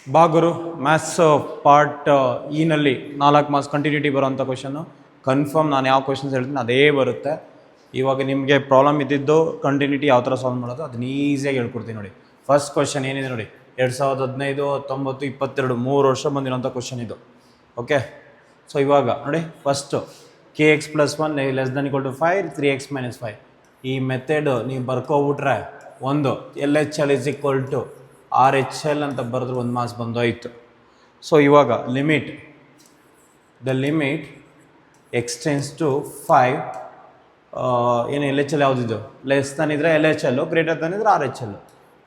ಬಾ ಗುರು maths part ನಲ್ಲಿ 4 marks continuity ಬರೋಂಥ ಕ್ವಶನ್ನು ಕನ್ಫರ್ಮ್. ನಾನು ಯಾವ ಕ್ವಶನ್ಸ್ ಹೇಳ್ತೀನಿ ಅದೇ ಬರುತ್ತೆ. ಇವಾಗ ನಿಮಗೆ ಪ್ರಾಬ್ಲಮ್ ಇದ್ದಿದ್ದು ಕಂಟಿನ್ಯೂಟಿ ಯಾವ ಥರ ಸಾಲ್ವ್ ಮಾಡೋದು ಅದನ್ನ ಈಸಿಯಾಗಿ ಹೇಳ್ಕೊಡ್ತೀನಿ ನೋಡಿ. ಫಸ್ಟ್ ಕ್ವಶನ್ ಏನಿದೆ ನೋಡಿ, 2015, 19, 22 3 ವರ್ಷ ಬಂದಿರೋಂಥ ಕ್ವಶನ್ ಇದು. ಓಕೆ, ಸೊ ಇವಾಗ ನೋಡಿ ಫಸ್ಟು kx + 1 <= 5, 3x - 5 ಈ ಮೆಥಡ್ ನೀವು ಬರ್ಕೊಬಿಟ್ರೆ ಒಂದು LHL = RHL ಅಂತ ಬರೆದ್ರೆ 1 ಮಾರ್ಕ್ಸ್ ಬಂದೋಯ್ತು. ಸೊ ಇವಾಗ ದ ಲಿಮಿಟ್ x → 5 ಏನು LHL ಯಾವುದಿದು ಲೆಸ್ ದನ್ ಇದ್ರೆ LHL, ಗ್ರೇಟರ್ ದನ್ ಇದ್ರೆ RHL.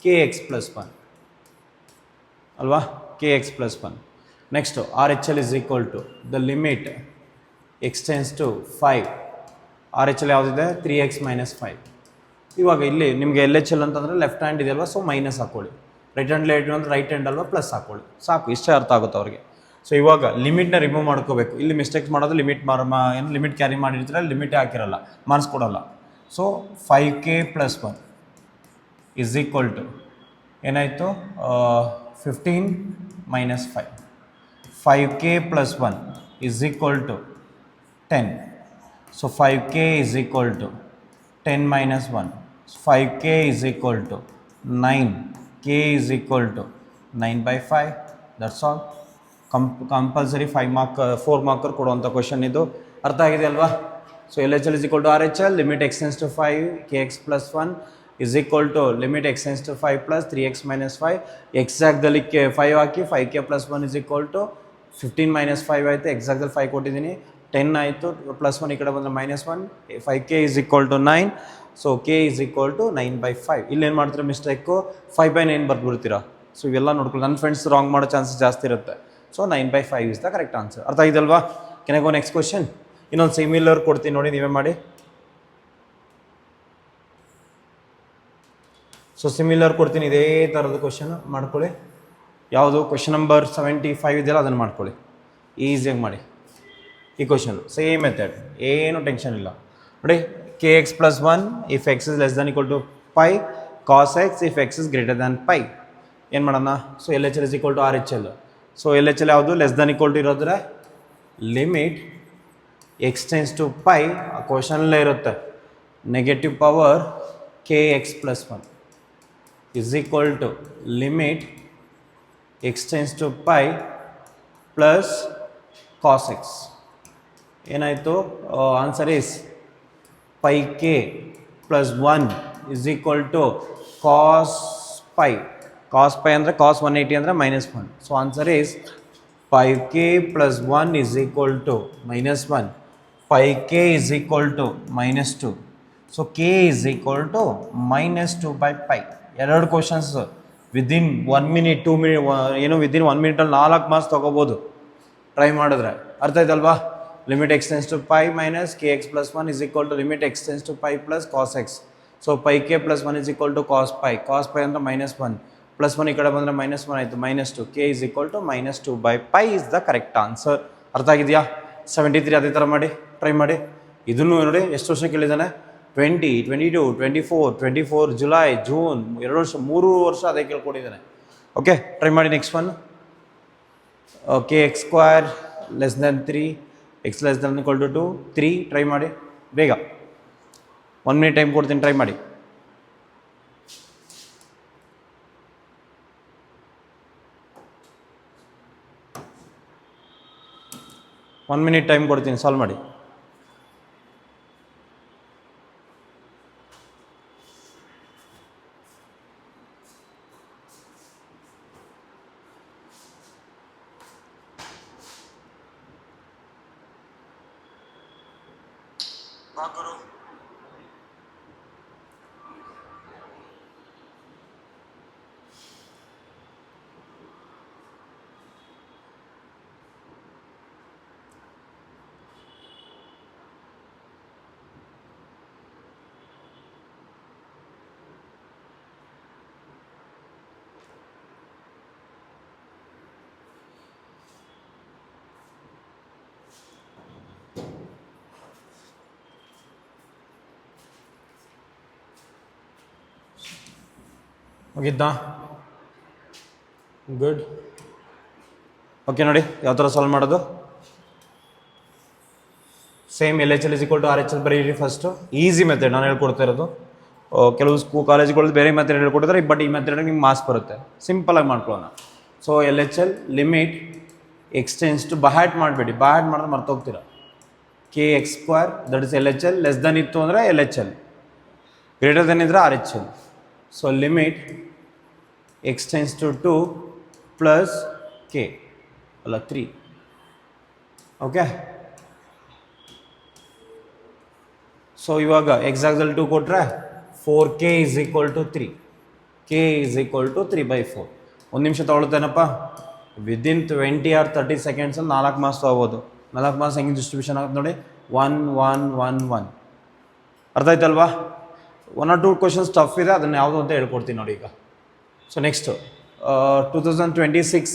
kx + 1 ಅಲ್ವಾ, kx + 1. Next RHL = the limit x → 5 RHL ಯಾವುದಿದೆ 3x - 5. ಇವಾಗ ಇಲ್ಲಿ ನಿಮಗೆ LHL ಅಂತಂದರೆ ಲೆಫ್ಟ್ ಹ್ಯಾಂಡ್ ಇದೆ ಅಲ್ವಾ, ಸೊ ಮೈನಸ್ ಹಾಕೊಳ್ಳಿ. ರೈಟ್ ಹ್ಯಾಂಡ್ ಅಂದರೆ ರೈಟ್ ಹ್ಯಾಂಡ್ ಅಲ್ವಾ, ಪ್ಲಸ್ ಹಾಕೊಳ್ಳಿ. ಸಾಕು, ಇಷ್ಟೇ ಅರ್ಥ ಆಗುತ್ತೆ ಅವ್ರಿಗೆ. ಸೊ ಇವಾಗ ಲಿಮಿಟ್ನ ರಿಮೂವ್ ಮಾಡ್ಕೋಬೇಕು. ಇಲ್ಲಿ ಮಿಸ್ಟೇಕ್ಸ್ ಮಾಡೋದು ಏನು ಲಿಮಿಟ್ ಕ್ಯಾರಿ ಮಾಡಿರ್ತೀರ, ಲಿಮಿಟೇ ಹಾಕಿರಲ್ಲ, ಮಾರ್ಕ್ಸ್ ಕೊಡಲ್ಲ. ಸೊ 5k + 1 = ಏನಾಯಿತು 15 - 5. 5k + 1 = 10. So 5k = 10 - 1. 5k = 9. k = 9/5. That's all. Compulsory 4 marker ಕೊಡುವಂಥ ಕ್ವಶನ್ ಇದು. ಅರ್ಥ ಆಗಿದೆ ಅಲ್ವಾ? So LHL = RHL, limit x → 5, kx + 1 limit x → 5 + 3x - 5. ಎಕ್ಸಾಕ್ಟ್ದಲ್ಲಿ 5 ಹಾಕಿ 5k + 1 = 15 - 5 ಆಯಿತು. ಎಕ್ಸಾಕ್ಟಲ್ಲಿ 5 ಕೊಟ್ಟಿದ್ದೀನಿ, 10 ಆಯಿತು. +1 ಈ ಕಡೆ ಬಂದರೆ -1. 5k = 9. So k = 9/5. ಇಲ್ಲೇನು ಮಾಡ್ತೀರಾ ಮಿಸ್ಟೇಕು, 5/9 ಬರ್ದ್ಬಿಡ್ತೀರಾ. ಸೊ ಇವೆಲ್ಲ ನೋಡ್ಕೊಳ್ಳಿ. ನನ್ನ ಫ್ರೆಂಡ್ಸ್ ರಾಂಗ್ ಮಾಡೋ ಚಾನ್ಸಸ್ ಜಾಸ್ತಿ ಇರುತ್ತೆ. So 9/5 is the correct answer. ಅರ್ಥ ಆಗಿದಲ್ವಾ? Can I go next question? ಇನ್ನೊಂದು ಸಿಮಿಲರ್ ಕೊಡ್ತೀನಿ ನೋಡಿ, ನೀವೇ ಮಾಡಿ. ಸೊ ಸಿಮಿಲರ್ ಕೊಡ್ತೀನಿ, ಇದೇ ಥರದ ಕ್ವಶನ್ ಮಾಡ್ಕೊಳ್ಳಿ. ಯಾವುದು ಕ್ವಶನ್ ನಂಬರ್ 75 ಇದೆಯಲ್ಲ ಅದನ್ನು ಮಾಡ್ಕೊಳ್ಳಿ, ಈಸಿಯಾಗಿ ಮಾಡಿ. ಈ ಕ್ವಶನ್ ಸೇಮ್ ಮೆಥಡ್, ಏನು ಟೆನ್ಷನ್ ಇಲ್ಲ ನೋಡಿ. kx + 1 if x is less than equal to pi, cos x if x is greater than pi. ಏನು ಮಾಡೋಣ? So LHL = RHL. So LHL ಯಾವುದು ಲೆಸ್ ದನ್ ಈಕ್ವಲ್ ಟು ಇರೋದ್ರೆ ಲಿಮಿಟ್ x → pi ಆ ಕ್ವಶನಲ್ಲೇ ಇರುತ್ತೆ, negative power kx + 1 limit x → pi plus cos x. ಏನಾಯಿತು? Answer is πk + 1 cos pi. cos pi ಅಂದರೆ cos 180 ಅಂದರೆ -1. So answer is 5k + 1 -1. 5k -2. So k -2/pi. ಎರಡು questions within 1 minute 2 minute ಏನು within 1 ಮಿನಿಟಲ್ಲಿ 4 marks ತೊಗೋಬೋದು try ಮಾಡಿದ್ರೆ. ಅರ್ಥ ಆಯ್ತಲ್ವಾ? Limit x → pi minus kx + 1 limit x → pi plus cos x. So 5k + 1 cos pi. cos pi ಅಂದರೆ -1, +1 ಈ ಕಡೆ ಬಂದರೆ -1 ಆಯಿತು, -2. k -2/pi is the correct answer. ಅರ್ಥ ಆಗಿದೆಯಾ? 73 ಅದೇ ಥರ ಮಾಡಿ, ಟ್ರೈ ಮಾಡಿ. ಇದನ್ನು ನೋಡಿ ಎಷ್ಟು ವರ್ಷ ಕೇಳಿದ್ದಾನೆ, 20, 22, 24 ಜುಲೈ, ಜೂನ್, 2 ವರ್ಷ, 3 ವರ್ಷ ಅದೇ ಕೇಳ್ಕೊಂಡಿದ್ದಾನೆ. ಓಕೆ, ಟ್ರೈ ಮಾಡಿ. Next one kx² <= 3, x <= 2, 3. Try ಮಾಡಿ ಬೇಗ, 1 ಮಿನಿಟ್ ಟೈಮ್ ಕೊಡ್ತೀನಿ, ಟ್ರೈ ಮಾಡಿ. ಒನ್ ಮಿನಿಟ್ ಟೈಮ್ ಕೊಡ್ತೀನಿ, ಸಾಲ್ವ್ ಮಾಡಿ. ಮುಗಿದ್ದ? ಗುಡ್. ಓಕೆ ನೋಡಿ ಯಾವ ಥರ ಸಾಲ್ವ್ ಮಾಡೋದು. Same L H L is equal to R H L ಬರೀರಿ ಫಸ್ಟು. ಈಸಿ ಮೆಥಡ್ ನಾನು ಹೇಳ್ಕೊಡ್ತಾ ಇರೋದು. ಕೆಲವು ಕಾಲೇಜ್ಗಳು ಬೇರೆ ಮೆಥಡ್ ಹೇಳ್ಕೊಡ್ತಾರೆ, ಬಟ್ ಈ ಮೆಥಡ್ ನಿಮ್ಗೆ ಮಾರ್ಕ್ಸ್ ಬರುತ್ತೆ. ಸಿಂಪಲಾಗಿ ಮಾಡ್ಕೊಳ್ಳೋಣ. So L H L limit x tends to ಬಹ್ಯಾಟ್ ಮಾಡಬೇಡಿ, ಬಹ್ಯಾಟ್ ಮಾಡಿದ್ರೆ ಮರ್ತೋಗ್ತೀರ. K X square that is L H L, less than ಇತ್ತು ಅಂದರೆ L H L, greater than ಇದ್ರೆ R H L. So limit x tends to 2 plus K ಅಲ್ಲ 3. Okay, so ಇವಾಗ ಎಕ್ಸಾಕ್ಟಲ್ಲಿ 2 ಕೊಟ್ಟರೆ 4k is equal to 3, K is equal to 3/4. ಒಂದು ನಿಮಿಷ ತೊಗೊಳ್ತೇನಪ್ಪ. ವಿದಿನ್ 20 ಆರ್ 30 ಸೆಕೆಂಡ್ಸಲ್ಲಿ 4 ಮಾರ್ಕ್ಸ್ ತೊಗೋಬೋದು. 4 ಮಾರ್ಕ್ಸ್ ಹೆಂಗೆ ಡಿಸ್ಟ್ರಿಬ್ಯೂಷನ್ ಆಗುತ್ತೆ ನೋಡಿ, 1 1 1 1. ಅರ್ಥ ಆಯ್ತಲ್ವಾ? 1 or 2 ಕ್ವಶನ್ಸ್ ಟಫ್ ಇದೆ, ಅದನ್ನು ಯಾವುದು ಅಂತ ಹೇಳ್ಕೊಡ್ತೀನಿ ನೋಡಿ ಈಗ. ಸೊ ನೆಕ್ಸ್ಟು 2026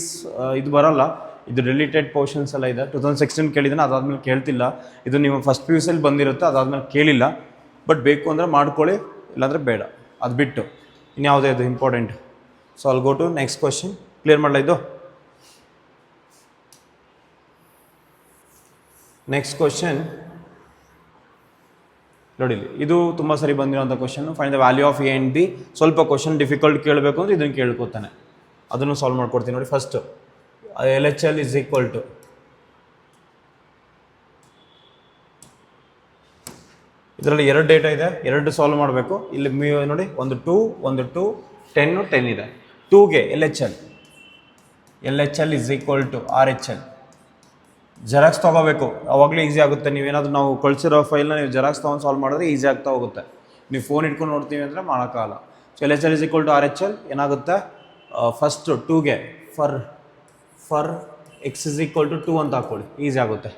ಇದು ಬರೋಲ್ಲ, ಇದು ರಿಲೇಟೆಡ್ ಪೋರ್ಷನ್ಸ್ ಎಲ್ಲ ಇದೆ. 2016 ಕೇಳಿದ್ದಾನೆ, ಅದಾದ್ಮೇಲೆ ಕೇಳ್ತಿಲ್ಲ. ಇದು ನೀವು ಫಸ್ಟ್ ಪಿ ಯು ಸಿಯಲ್ಲಿ ಬಂದಿರುತ್ತೆ, ಅದಾದ್ಮೇಲೆ ಕೇಳಿಲ್ಲ. ಬಟ್ ಬೇಕು ಅಂದರೆ ಮಾಡ್ಕೊಳ್ಳಿ, ಇಲ್ಲಾಂದರೆ ಬೇಡ. ಅದು ಬಿಟ್ಟು ಇನ್ಯಾವುದೇ ಇದು important. So all go to next question. Clear ಮಾಡಲ ಇದು? ನೆಕ್ಸ್ಟ್ ಕ್ವಶನ್ ನೋಡಿ, ಇದು ತುಂಬ ಸರಿ ಬಂದಿರೋಂಥ question. Find the value of A and B. ಸ್ವಲ್ಪ ಕ್ವಶನ್ ಡಿಫಿಕಲ್ಟ್ ಕೇಳಬೇಕು ಅಂದರೆ ಇದನ್ನು ಕೇಳ್ಕೊತಾನೆ, ಅದನ್ನು ಸಾಲ್ವ್ ಮಾಡ್ಕೊಡ್ತೀನಿ ನೋಡಿ. First L H L is equal to ಇದರಲ್ಲಿ 2 ಡೇಟಾ ಇದೆ, 2 ಸಾಲ್ವ್ ಮಾಡಬೇಕು. ಇಲ್ಲಿ ನೋಡಿ, ಒಂದು 2 ಒಂದು 2 10 ಇದೆ. 2ಗೆ L H L is equal to R H L. Xerox ತೊಗೋಬೇಕು, ಅವಾಗಲೇ ಈಸಿ ಆಗುತ್ತೆ. ನೀವೇನಾದರೂ ನಾವು ಕಳಿಸಿರೋ ಫೈಲ್ನ ನೀವು ಜೆರಾಕ್ಸ್ ತೊಗೊಂಡು ಸಾಲ್ವ್ ಮಾಡಿದ್ರೆ ಈಸಿ ಆಗ್ತಾ ಹೋಗುತ್ತೆ. ನೀವು ಫೋನ್ ಇಟ್ಕೊಂಡು ನೋಡ್ತೀವಿ ಅಂದರೆ ಮಾಡೋಕ್ಕಾಗಲ್ಲ. So L H L is equal to R H L ಏನಾಗುತ್ತೆ, ಫಸ್ಟು 2ಗೆ for X is equal to 2 ಅಂತ ಹಾಕ್ಕೊಳ್ಳಿ, ಈಸಿ ಆಗುತ್ತೆ.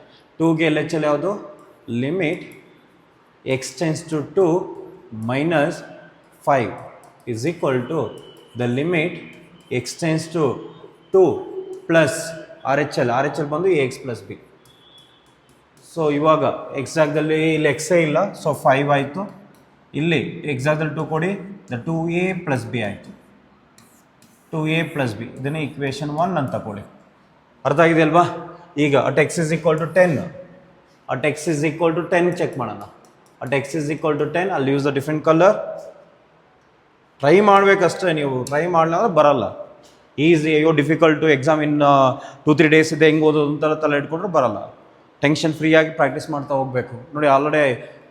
2ಗೆ ಎಲ್ ಎಚ್ ಎಲ್ ಯಾವುದು, limit x tends to 2 minus 5 is equal to the limit x tends to 2 plus R H L ಬಂದು A X plus B. So ಇವಾಗ exactly ಇಲ್ಲಿ ಎಕ್ಸೇ ಇಲ್ಲ, ಸೊ 5 ಆಯಿತು. ಇಲ್ಲಿ ಎಕ್ಸಾಕ್ಟಲ್ಲಿ 2 ಕೊಡಿ, ದ 2a ಪ್ಲಸ್ ಬಿ ಆಯಿತು. 2a ಪ್ಲಸ್ ಬಿ, ಇದನ್ನೇ ಇಕ್ವೇಷನ್ 1 ಅಂತ ಕೊಡಿ. ಅರ್ಥ ಆಗಿದೆ ಅಲ್ವಾ? ಈಗ at X is equal to 10, at X is equal to 10 check ಮಾಡೋಣ. At X is equal to 10, ಅಲ್ಲಿ use the different colour. Try ಮಾಡಬೇಕಷ್ಟೇ, ನೀವು ಟ್ರೈ ಮಾಡಲಿಲ್ಲ ಅಂದ್ರೆ ಬರಲ್ಲ. ಈಸಿ, ಅಯ್ಯೋ ಡಿಫಿಕಲ್ಟು ಎಕ್ಸಾಮ್ ಇನ್ನು 2-3 ಡೇಸ್ ಇದೆ, ಹೆಂಗೆ ಓದೋದು ಅಂತ ತಲೆ ಇಟ್ಕೊಂಡ್ರೆ ಬರಲ್ಲ. ಟೆನ್ಷನ್ ಫ್ರೀಯಾಗಿ ಪ್ರಾಕ್ಟೀಸ್ ಮಾಡ್ತಾ ಹೋಗಬೇಕು. ನೋಡಿ ಆಲ್ರೆಡಿ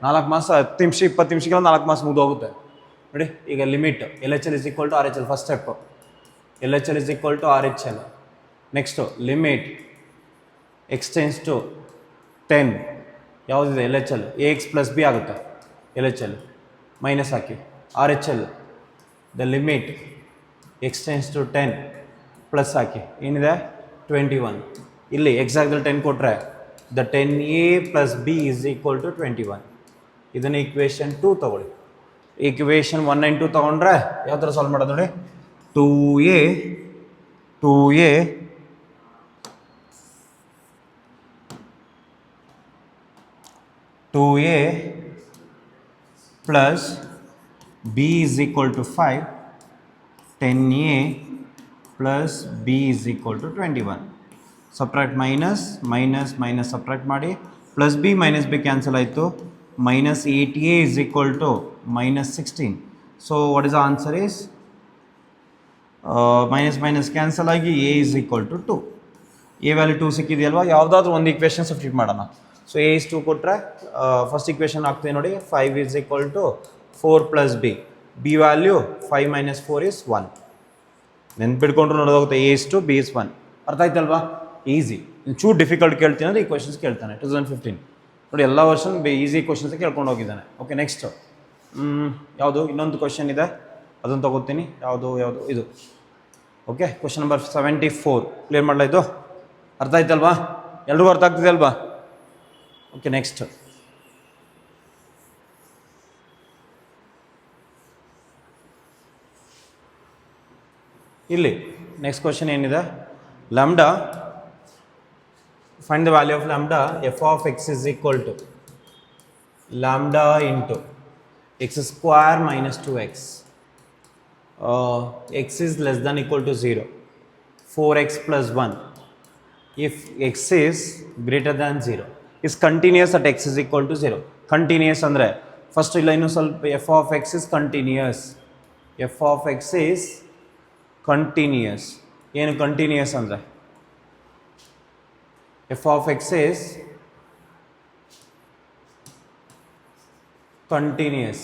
4 ಮಾರ್ಕ್ಸ್ 10 ನಿಮಿಷ 20 ನಿಮಿಷಕ್ಕೆಲ್ಲ 4 ಮಾರ್ಕ್ಸ್ ಮುಗಿದೋಗುತ್ತೆ ನೋಡಿ. ಈಗ limit L H L is equal to R H L, first step L H L is equal to R H L. Next limit x tends to 10 ಯಾವುದಿದೆ, L H L A X plus B ಆಗುತ್ತೆ. L H L minus ಹಾಕಿ, R H L the limit x tends to 10 plus ಹಾಕಿ, ಏನಿದೆ 21. ಇಲ್ಲಿ exactly 10 ಕೊಟ್ಟರೆ the 10a plus B is equal to 21. ಇದನ್ನು equation 2 ತೊಗೊಳ್ಳಿ. Equation 1 and 2 ತೊಗೊಂಡ್ರೆ ಯಾವ ಥರ ಸಾಲ್ವ್ ಮಾಡೋದು ನೋಡಿ. 2a plus b is equal to 5, 10a plus b is equal to 21. Subtract minus subtract ಮಾಡಿ, plus b minus b cancel ಆಯಿತು. minus 8a is equal to minus 16. So what is the answer is minus cancel ಆಗಿ a is equal to 2. a value 2 ಸಿಕ್ಕಿದೆಯಲ್ವಾ, ಯಾವುದಾದ್ರೂ ಒಂದು equation substitute ಮಾಡೋಣ. So a is 2 ಕೊಟ್ಟರೆ first equation ಆಗ್ತೀವಿ ನೋಡಿ, 5 is equal to 4 plus b value 5 minus 4 is 1. ನೆನ್ಪಿಡ್ಕೊಂಡ್ರು ನೋಡೋದಾಗುತ್ತೆ, a is 2 b is 1. ಅರ್ಥ ಆಯ್ತಲ್ವಾ? Easy. ಚೂರು ಡಿಫಿಕಲ್ಟ್ ಕೇಳ್ತೀನಿ ಅಂದರೆ ಈ ಕ್ವಶನ್ಸ್ ಕೇಳ್ತಾನೆ. 2015 ನೋಡಿ, ಎಲ್ಲ ವರ್ಷನ್ ಈಸಿ ಕ್ವಶನ್ಸ್ ಕೇಳ್ಕೊಂಡು ಹೋಗಿದ್ದಾನೆ. ಓಕೆ, ನೆಕ್ಸ್ಟ್ ಯಾವುದು ಇನ್ನೊಂದು ಕ್ವಶನ್ ಇದೆ, ಅದನ್ನು ತಗೋತೀನಿ. ಯಾವುದು ಇದು. ಓಕೆ, ಕ್ವಶನ್ ನಂಬರ್ 74 ಕ್ಲಿಯರ್ ಮಾಡಲ ಇದು? ಅರ್ಥ ಆಯ್ತಲ್ವಾ? ಎಲ್ರಿಗೂ ಅರ್ಥ ಆಗ್ತಿದೆ ಅಲ್ವಾ? ಓಕೆ, ನೆಕ್ಸ್ಟ್ ಇಲ್ಲಿ ನೆಕ್ಸ್ಟ್ ಕ್ವಶನ್ ಏನಿದೆ, lambda, find the value of lambda. F of X is equal to lambda into X square minus 2x. X is less than equal to 0, 4x plus 1 if x is greater than 0 is continuous at x is equal to 0. Continuous ಅಂದರೆ first ಇಲ್ಲ ಇನ್ನೂ ಸ್ವಲ್ಪ f of x is continuous. f of x is continuous. ಏನು continuous ಅಂದರೆ f of x is continuous.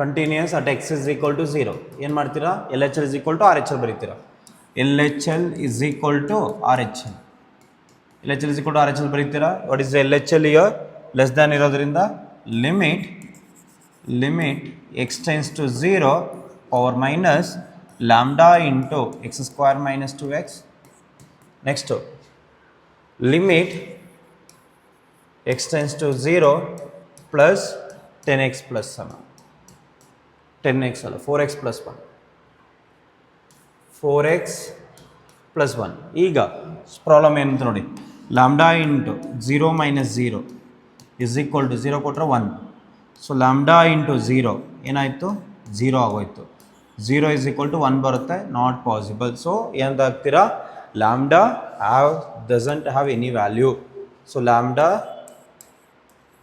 Continuous at X is equal to 0. ಏನು ಮಾಡ್ತೀರಾ L H L is equal to R H L ಬರೀತೀರಾ. L H L is equal to R H L. L H L is equal to R H L ಬರೀತೀರಾ. What is L H L ಇಯರ್ less than ಇರೋದ್ರಿಂದ limit X tends to 0 power minus lambda into X square minus 2x. Next limit X tends to 0 plus 10x plus 10x ಅಲ್ಲ 4x plus 1 4x plus 1. ಈಗ problem ಏನಂತ ನೋಡಿ, lambda into 0 minus 0 is equal to 0 ಕೊಟ್ಟರೆ 1. So lambda into 0 ಏನಾಯಿತು 0 ಆಗೋಯ್ತು. 0 is equal to 1 ಬರುತ್ತೆ, not possible. So ಏನಂತ ಆಗ್ತೀರಾ lambda doesn't have any value. So lambda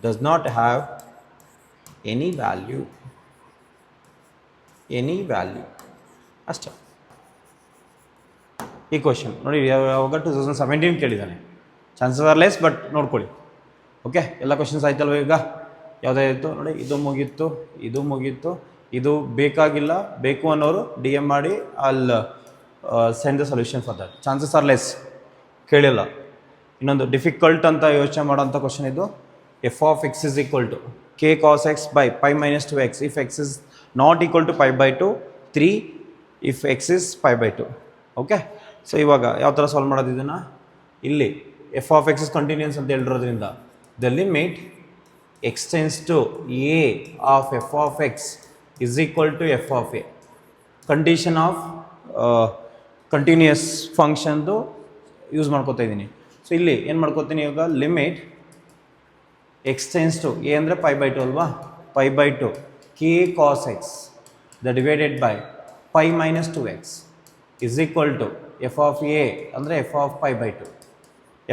does not have any value ಅಷ್ಟೇ. ಈ ಕ್ವಶನ್ ನೋಡಿ ಯಾವಾಗ 2017 ಕೇಳಿದ್ದಾನೆ. ಚಾನ್ಸಸ್ ಆರ್ ಲೆಸ್ ಬಟ್ ನೋಡ್ಕೊಳ್ಳಿ. ಓಕೆ, ಎಲ್ಲ ಕ್ವಶನ್ಸ್ ಆಯ್ತಲ್ವ ಈಗ? ಯಾವುದಾಯಿತು ನೋಡಿ, ಇದು ಮುಗೀತು. ಇದು ಬೇಕಾಗಿಲ್ಲ, ಬೇಕು ಅನ್ನೋರು ಡಿ ಎಮ್ ಮಾಡಿ ಅಲ್ಲಿ send the solution for that. Chances are less ಕೇಳಿಲ್ಲ. ಇನ್ನೊಂದು ಡಿಫಿಕಲ್ಟ್ ಅಂತ ಯೋಚನೆ ಮಾಡೋಂಥ ಕ್ವಶನ್ ಇದು. F of X is equal to K cos X by pi minus 2x if X is not equal to pi by 2, 3 if X is pi by 2. Okay, so ಇವಾಗ ಯಾವ ಥರ solve ಮಾಡೋದು ಇದನ್ನು? ಇಲ್ಲಿ F of X is continuous ಅಂತ ಹೇಳಿರೋದ್ರಿಂದ the limit X tends to A of F of X is equal to F of A. Condition of continuous ಫಂಕ್ಷನ್ದು use ಮಾಡ್ಕೋತಾ ಇದ್ದೀನಿ. ಸೊ ಇಲ್ಲಿ ಏನು ಮಾಡ್ಕೋತೀನಿ ಇವಾಗ, limit X tends to A ಅಂದರೆ ಪೈ ಬೈ 2 ಅಲ್ವಾ, pi by 2 K cos X the divided by pi minus 2x is equal to F of A ಅಂದರೆ F of pi by 2.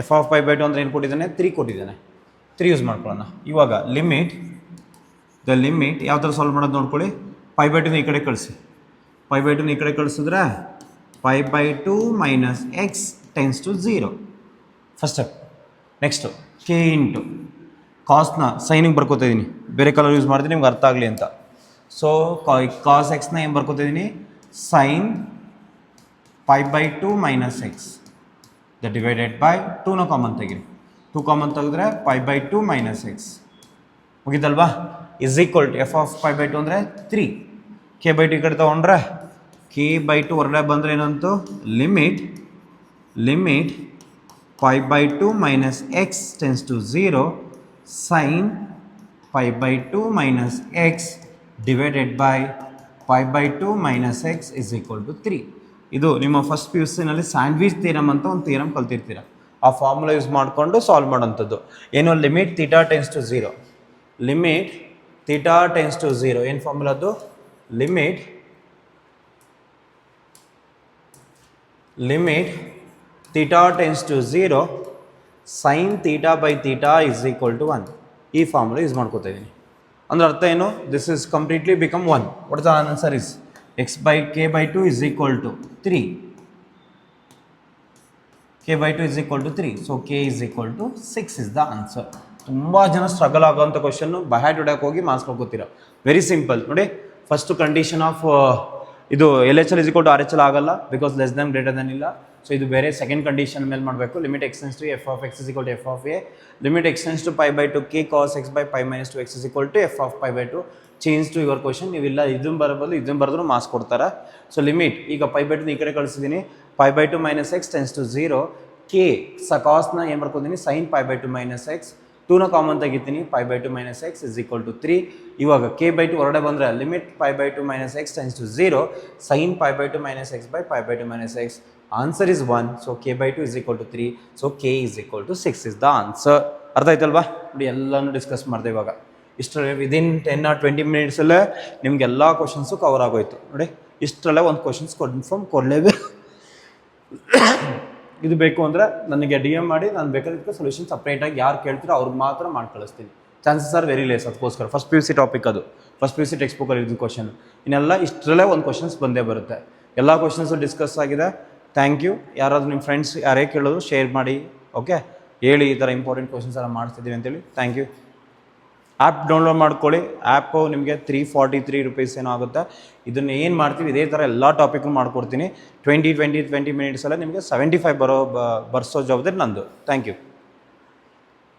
F of pi by 2 ಅಂದರೆ ಏನು ಕೊಟ್ಟಿದ್ದಾನೆ, 3 ಕೊಟ್ಟಿದ್ದಾನೆ. 3 use ಮಾಡ್ಕೊಳ್ಳೋಣ. ಇವಾಗ the limit ಯಾವ ಥರ ಸಾಲ್ವ್ ಮಾಡೋದು ನೋಡ್ಕೊಳ್ಳಿ. ಪೈ ಬೈ 2ನ ಈ ಕಡೆ ಕಳಿಸಿ. ಪೈ ಬೈ 2ನ ಈ ಕಡೆ ಕಳಿಸಿದ್ರೆ pi by 2 minus X tends to 0 first step. Next K into ಕಾಸ್ನ ಸೈನಿಗೆ ಬರ್ಕೋತಾ ಇದ್ದೀನಿ, ಬೇರೆ ಕಲರ್ ಯೂಸ್ ಮಾಡ್ತೀನಿ ನಿಮ್ಗೆ ಅರ್ಥ ಆಗಲಿ ಅಂತ. ಸೊ ಕಾಸ್ ಎಕ್ಸ್ನ ಏನು ಬರ್ಕೋತಾ ಇದ್ದೀನಿ, sine pi by 2 minus X the divided by 2ನ ಕಾಮನ್ ತೆಗಿರಿ. 2 ಕಾಮನ್ ತೆಗೆದ್ರೆ ಪೈ ಬೈ 2 ಮೈನಸ್ ಎಕ್ಸ್ ಮುಗಿದಲ್ವಾ. Is equal to F of pi by 2 ಅಂದರೆ 3. ಕೆ ಬೈ 2 ಈ ಕಡೆ ತೊಗೊಂಡ್ರೆ ಕೆ ಬೈ 2 ಹೊರಗಡೆ ಬಂದರೆ ಏನಂತು, limit pi by 2 minus X tends to 0 sine pi by 2 minus X divided by pi by 2 minus X is equal to 3. ಇದು ನಿಮ್ಮ first P U ಸಿನಲ್ಲಿ ಸ್ಯಾಂಡ್ವಿಚ್ ಥಿಯರಮ್ ಅಂತ ಒಂದು ಥಿಯರಮ್ ಕಲ್ತಿರ್ತೀರ. ಆ ಫಾರ್ಮುಲಾ ಯೂಸ್ ಮಾಡಿಕೊಂಡು ಸಾಲ್ವ್ ಮಾಡೋಂಥದ್ದು. ಏನು, limit theta tends to 0. Limit theta tends to 0 ಏನು ಫಾರ್ಮುಲಾದು, limit theta tends to 0 sine theta by theta is equal to 1. ಈ ಫಾರ್ಮುಲಾ ಯೂಸ್ ಮಾಡ್ಕೋತಾ ಇದ್ದೀನಿ. ಅಂದ್ರೆ ಅರ್ಥ ಏನು, this is completely become 1. What is the answer is X by K by 2 is equal to 3. K by 2 is equal to 3. So K is equal to 6 is the answer. ತುಂಬ ಜನ struggle ಆಗೋಂಥ question ಬಹ್ಯಾಟ್ ಹೊಡ್ಯಕ್ಕೆ ಹೋಗಿ marks ಹೋಗ್ತೀರಾ. Very simple ನೋಡಿ. First condition of ಇದು L H L is equal to R H L ಆಗಲ್ಲ, because less than greater than ಇಲ್ಲ. So ಇದು ಬೇರೆ ಸೆಕೆಂಡ್ ಕಂಡೀಷನ್ ಮೇಲೆ ಮಾಡಬೇಕು. Limit x tends to F of X is equal to F of A. Limit x tends to pi by 2 K cos X by pi minus 2x is equal to F of pi by 2. Change to your question. ನೀವಿಲ್ಲ ಇದನ್ನು ಬರಬಹುದು, ಇದನ್ನು ಬರೆದ್ರು marks ಕೊಡ್ತಾರೆ. So limit ಈಗ pi by 2 ಈ ಕಡೆ ಕಳಿಸಿದ್ದೀನಿ. Pi by 2 minus X tends to 0. K ಕಾಸ್ನ ಏನು ಬರ್ಕೊತೀನಿ, sine pi by 2 minus X. 2ನ ಕಾಮನ್ ತೆಗಿತೀನಿ. Pi by 2 minus X is equal to 3. ಇವಾಗ ಕೆ ಬೈ 2 ಹೊರಗಡೆ ಬಂದರೆ limit pi by 2 minus X tends to 0 sine pi by 2 minus X by pi by 2 minus X. Answer is 1. So K by 2 is equal to 3. So K is equal to 6 is the answer. ಅರ್ಥ ಆಯ್ತಲ್ವಾ? ನೋಡಿ ಎಲ್ಲನೂ discuss ಮಾಡಿದೆ. ಇವಾಗ ಇಷ್ಟರಲ್ಲೇ within 10 or 20 ಮಿನಿಟ್ಸಲ್ಲೇ ನಿಮಗೆಲ್ಲ questions cover ಆಗೋಯ್ತು. ನೋಡಿ ಇಷ್ಟರಲ್ಲೇ ಒಂದು ಕ್ವಶನ್ಸ್ ಕನ್ಫರ್ಮ್ ಕೊಡಲೇಬೇಕು. ಇದು ಬೇಕು ಅಂದರೆ ನನಗೆ ಡಿ ಎಮ್ ಮಾಡಿ ನಾನು ಬೇಕಾದಕ್ಕೆ ಸೊಲ್ಯೂಷನ್ ಸಪ್ರೇಟಾಗಿ ಯಾರು ಕೇಳ್ತೀರೋ ಅವ್ರಿಗೆ ಮಾತ್ರ ಮಾಡಿ ಕಳಿಸ್ತೀನಿ. Chances are very less. ಅದಕ್ಕೋಸ್ಕರ first P U C topic ಅದು, ಫಸ್ಟ್ ಪಿ ಯು ಸಿ ಟೆಕ್ಸ್ಟ್ ಬುಕ್ಕಲ್ಲಿ ಇದ್ದು ಕ್ವಶನ್. ಇನ್ನೆಲ್ಲ ಇಷ್ಟರಲ್ಲೇ ಒಂದು ಕ್ವಶನ್ಸ್ ಬಂದೇ ಬರುತ್ತೆ. ಎಲ್ಲ ಕ್ವಶನ್ಸು ಡಿಸ್ಕಸ್ ಆಗಿದೆ. Thank you. ಯಾರಾದರೂ ನಿಮ್ಮ ಫ್ರೆಂಡ್ಸ್ ಯಾರೇ ಕೇಳೋದು ಶೇರ್ ಮಾಡಿ, ಓಕೆ, ಹೇಳಿ ಈ ಥರ ಇಂಪಾರ್ಟೆಂಟ್ ಕ್ವಶನ್ಸ್ ಎಲ್ಲ ಮಾಡ್ತಿದ್ದೀವಿ ಅಂತೇಳಿ. Thank you. ಆ್ಯಪ್ ಡೌನ್ಲೋಡ್ ಮಾಡ್ಕೊಳ್ಳಿ. ಆ್ಯಪು ನಿಮಗೆ 343 ರೂಪೀಸ್ ಏನೋ ಆಗುತ್ತೆ. ಇದನ್ನು ಏನು ಮಾಡ್ತೀವಿ ಇದೇ ಥರ ಎಲ್ಲ ಟಾಪಿಕ್ನು ಮಾಡ್ಕೊಡ್ತೀನಿ. 20 ಮಿನಿಟ್ಸಲ್ಲೇ ನಿಮಗೆ 75 ಬರ್ಸೋ ಜವಾಬ್ದಾರಿ ನಂದು. Thank you.